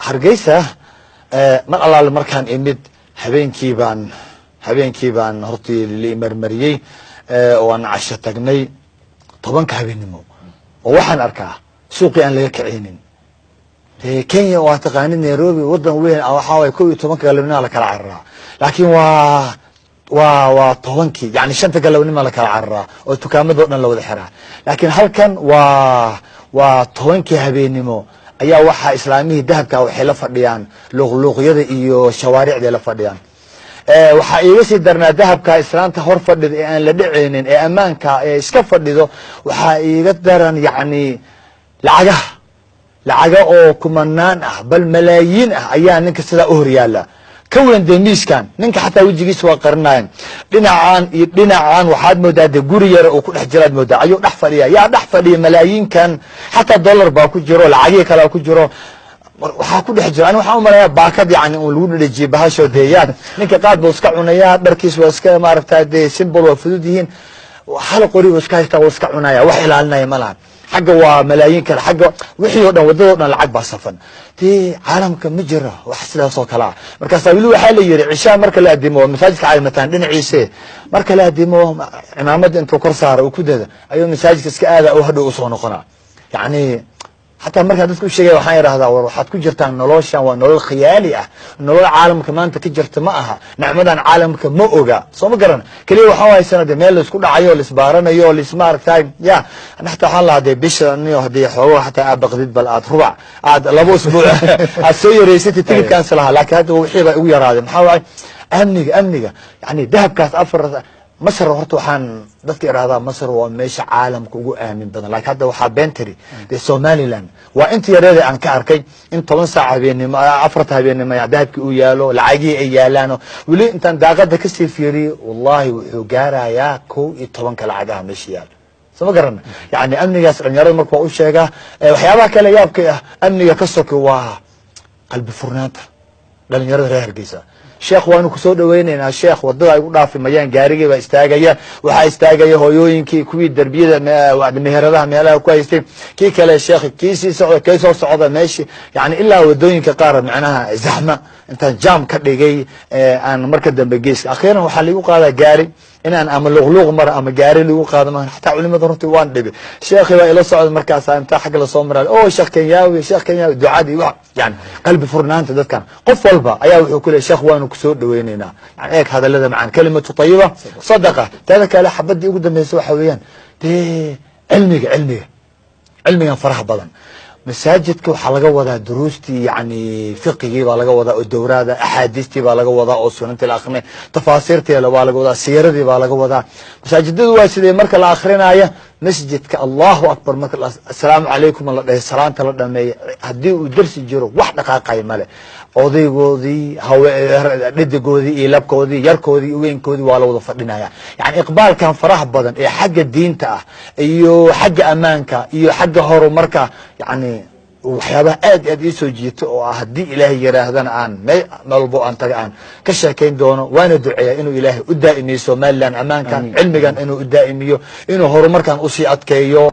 hargeysa mar allaale markaan imid habeenkii baan hortii la marmariyey oo aan casho tagnay 10 habeenimo oo waxaan arkaa suuqii aan laga kicinin Kenya waa taqaanid Nairobi wadan weyn waxa way 12 galabnimo la kala cararaa laakiin waa 10 yani 5 galabnimo la kala cararaa oo dukaamada dhan la wada xiraa laakiin halkan waa 10 habeenimo ayaa waxa islaamiyada dahabka waxay la fadhiyaan luqluqyada iyo shawaaricda la fadhiyaan waxa iiga sii darnaa dahabka islaanta hor fadhida ee aan la dhiceynin ee amaanka ee iska fadhido waxa iiga daran yani lacaga oo kumanaan ah bal malaayiin ah ayaa ninka sida u horyaala ka weyn deemiskan ninka xataa wajigiisa waa qarnaan dhinacaan waxaad moodaa guri yar oo ku dhex jiraad moodaa ayuu dhex fadhiya yaa dhex fadhiya malaayiinkan xataa dollar baa ku jiro lacag kale ku jiro waxa ku dhex jira aniga waxaan u maleeyaa baakad yani uu lagu dhajiyay bahasho deeyaan ninka qaad buu iska cunaya dharkiisa waa iska maaragtay symbol waa fudud yihiin hal qori uu iska haysta iska cunaya wax ilaalinaya malaha xagga waa malaayiin kale xagga wixii oo dhan wadada oo dhan lacag baa safan caalamka ma jiro wax sidaas oo kala markaas wali waxa la yiri cishaa marka la adimo masaajidka caalimatan dhinaciisa marka la adimo imaamada intuu kor saaro oo ku dada ayuu masaajidka iska aada oo hadhow u soo noqona yani حتى مركز dadku sheegay waxaan yiraahdaa waxaad ku jirtaan noloshan waa nolol khiyaali ah nolol caalamka maanta ka jirta ma aha nacmadan caalamka ma oga soo ma garan kaliya waxa way sanad meel la isku dhacayo la isbaaranayo la isma aragtay ya naxta waxaan lahaday bisha niyo hadii xoogo xataa baqdid bal aad rubac aad labo usbuuc aad soo yareysatay tigidhkan salaha laakiin hadda wixii baa ugu yaraaday maxaa waay amniga yani dahabkaas afar مصر horta waxaan dadka iraahdaa Masar waa meesha caalamka ugu aamin badan laakiin hadda waxa beentari Somaliland waa inta yareeday aan ka arkay in 10 saac habeenimo 4 habeenimo dahabkii uu yaalo lacagii ay yaalaan wali intaan daaqada ka sii fiiriyo wallahi wuxuu gaarayaa 12 lacagaha meesha yaal soo garan yani amnigaas dhalinyarada markuu u sheega waxyaabaha kale yaabka ah amniga ka soki waa qalbi furnaanta dhalinyarada reer Hargeysa sheekh waanu ku soo dhaweynayna sheekh wadada ay u dhaafimayaan gaariga waa istaagaya waxa istaagaya hooyooyinkii kuwii darbiyada wada meheradaha meelaha ku haystay kii kale sheekh kiisi soo socda meeshii yani ilaa wadooyinka qaar macnaha zaxma inta jam ka dhigay aan marka dambe gees akhiran waxa lagu qaadaa gaari inaan ama luqluq mar ama gaari lagu qaado ma xataa culimada runtii waan dhibay sheekhi waa ila socod markaas inta xaq la soo maray oo sheekh Kenya ducadii wax yani qalbi furnaanta dadkan qof walba ayaa wuxuu ku leeyahay sheekh waanu ku soo dhaweynayna yani eeg hadalada macaan kalimatu tayyiba sadaqa tada kale xabadii ugu dambeysay waxa weeyaan cilmiga faraha badan masaajidka waxa laga wadaa duruustii yani fiqhigi baa laga wadaa oo dowrada ahadiistii baa laga wadaa oo sunanta la akhrinay tafaasiirtii baa laga wadaa siiradii baa laga wadaa masaajidadu waa sidee marka la akhrinayo masjidka Allahu akbar marka assalaamu alaykum la dhahay salaanta la dhameeyay hadii uu darsi jiro wax dhaqaaqay male odaygoodii dhidigoodii iyo labkoodii yarkoodii weynkoodii waa la wada fadhinaya yani iqbaalkan faraha badan ee xagga diinta ah iyo xagga amaanka iyo xagga horumarka yani waxyaabaha aad ii soo jiito oo ah hadii Ilaahay yiraahdana aan meelbo aan taga aan ka sheekeyn doono waana duceeyaa inuu Ilaahay u daa'imiyo Somaliland amaankan cilmigan inuu u daa'imiyo inuu horumarkan u sii adkeeyo